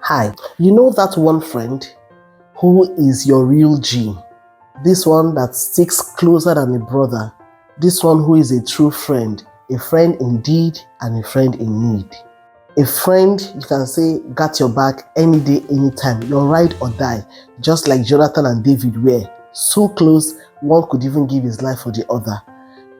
Hi, you know that one friend who is your real G? This one that sticks closer than a brother. This one who is a true friend, a friend indeed and a friend in need. A friend you can say got your back any day, anytime, your ride or die, just like Jonathan and David were. So close, one could even give his life for the other.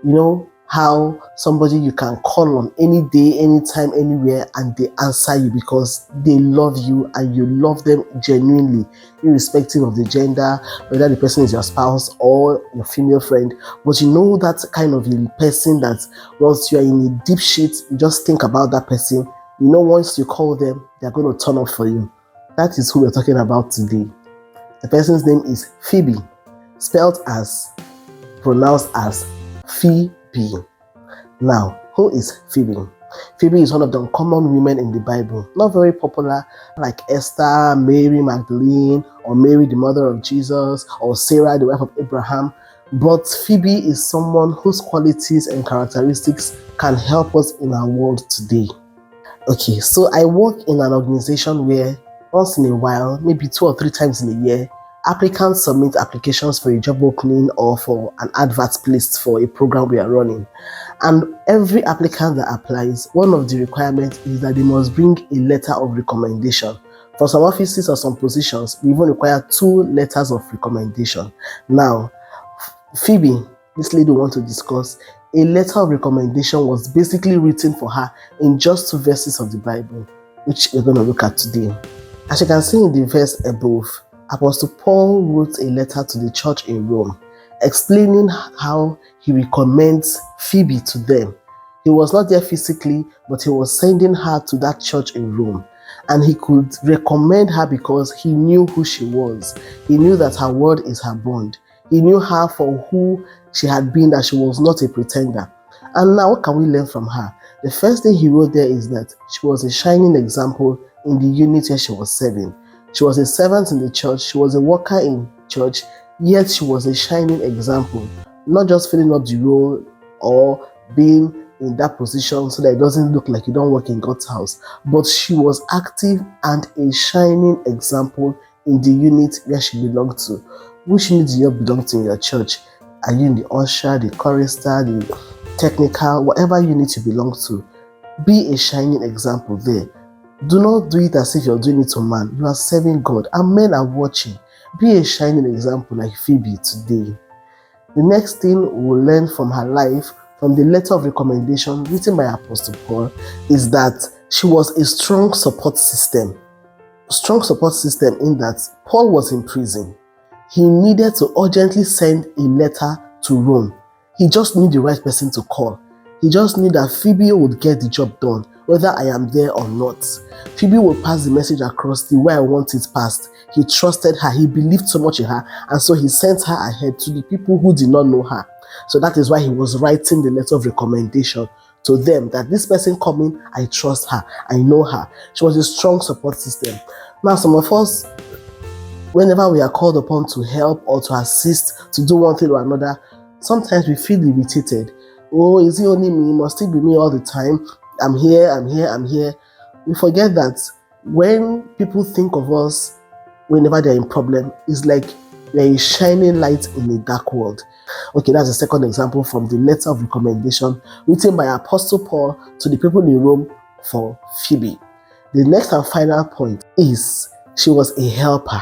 You know how somebody you can call on any day, anytime, anywhere, and they answer you because they love you and you love them genuinely, irrespective of the gender, whether the person is your spouse or your female friend. But you know that kind of a person that once you are in a deep shit, you just think about that person. You know, once you call them, they're going to turn up for you. That is who we're talking about today. The person's name is Phoebe, spelled as, pronounced as Phoebe. Now, who is Phoebe? Phoebe is one of the uncommon women in the Bible, not very popular like Esther, Mary Magdalene, or Mary the mother of Jesus, or Sarah the wife of Abraham. But Phoebe is someone whose qualities and characteristics can help us in our world today. Okay, so I work in an organization where once in a while, maybe 2 or 3 times in a year, applicants submit applications for a job opening or for an advert placed for a program we are running. And every applicant that applies, one of the requirements is that they must bring a letter of recommendation. For some offices or some positions, we even require 2 letters of recommendation. Now, Phoebe, this lady we want to discuss, a letter of recommendation was basically written for her in just 2 verses of the Bible, which we're going to look at today. As you can see in the verse above, Apostle Paul wrote a letter to the church in Rome, explaining how he recommends Phoebe to them. He was not there physically, but he was sending her to that church in Rome. And he could recommend her because he knew who she was. He knew that her word is her bond. He knew her for who she had been, that she was not a pretender. And now what can we learn from her? The first thing he wrote there is that she was a shining example in the unit where she was serving. She was a servant in the church, she was a worker in church, yet she was a shining example. Not just filling up the role or being in that position so that it doesn't look like you don't work in God's house, but she was active and a shining example in the unit where she belonged to. Which unit do you belong to in your church? Are you in the usher, the chorister, the technical, whatever unit you belong to? Be a shining example there. Do not do it as if you're doing it to man. You are serving God and men are watching. Be a shining example like Phoebe today. The next thing we'll learn from her life, from the letter of recommendation written by Apostle Paul, is that she was a strong support system. Strong support system in that Paul was in prison. He needed to urgently send a letter to Rome. He just knew the right person to call. He just knew that Phoebe would get the job done, whether I am there or not. Phoebe will pass the message across the way I want it passed. He trusted her, he believed so much in her, and so he sent her ahead to the people who did not know her. So that is why he was writing the letter of recommendation to them, that this person coming, I trust her, I know her. She was a strong support system. Now some of us, whenever we are called upon to help or to assist, to do one thing or another, sometimes we feel irritated. Oh, is it only me? Must it be me all the time? I'm here. We forget that when people think of us, whenever they're in problem, it's like they're a shining light in a dark world. Okay, that's the second example from the letter of recommendation written by Apostle Paul to the people in Rome for Phoebe. The next and final point is she was a helper,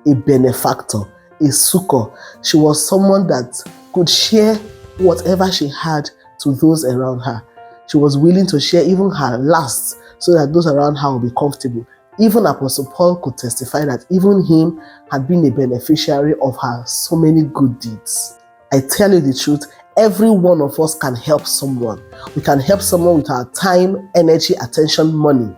a benefactor, a succor. She was someone that could share whatever she had to those around her. She was willing to share even her last so that those around her would be comfortable. Even Apostle Paul could testify that even him had been a beneficiary of her so many good deeds. I tell you the truth, every one of us can help someone. We can help someone with our time, energy, attention, money.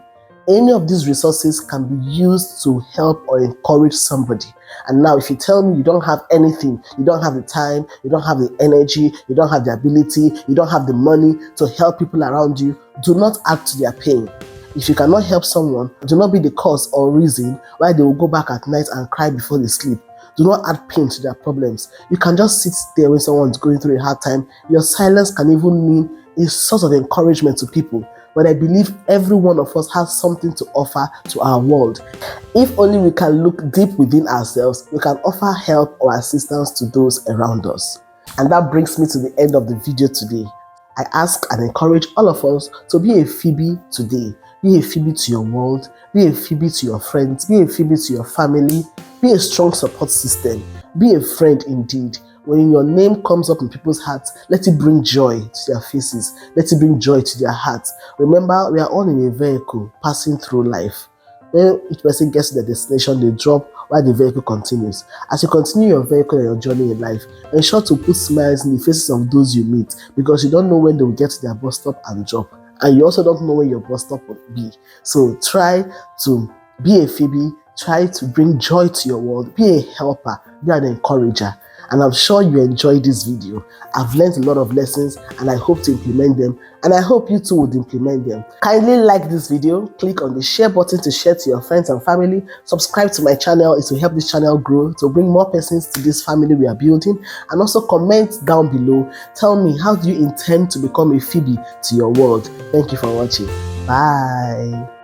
Any of these resources can be used to help or encourage somebody. And now if you tell me you don't have anything, you don't have the time, you don't have the energy, you don't have the ability, you don't have the money to help people around you, do not add to their pain. If you cannot help someone, do not be the cause or reason why they will go back at night and cry before they sleep. Do not add pain to their problems. You can just sit there when someone's going through a hard time. Your silence can even mean a source of encouragement to people. but I believe every one of us has something to offer to our world. If only we can look deep within ourselves, we can offer help or assistance to those around us. And that brings me to the end of the video today. I ask and encourage all of us to be a Phoebe today. Be a Phoebe to your world, be a Phoebe to your friends, be a Phoebe to your family, be a strong support system, be a friend indeed. When your name comes up in people's hearts, let it bring joy to their faces, let it bring joy to their hearts. Remember, we are all in a vehicle passing through life. When each person gets to their destination, they drop while the vehicle continues. As you continue your vehicle and your journey in life, ensure to put smiles in the faces of those you meet, because you don't know when they will get to their bus stop and drop. And you also don't know when your bus stop will be. So try to be a Phoebe, try to bring joy to your world, be a helper, be an encourager. And I'm sure you enjoyed this video. I've learned a lot of lessons and I hope to implement them, and I hope you too would implement them. Kindly like this video, click on the share button to share to your friends and family, subscribe to my channel, it will help this channel grow to bring more persons to this family we are building, and also comment down below, tell me how do you intend to become a Phoebe to your world. Thank you for watching. Bye.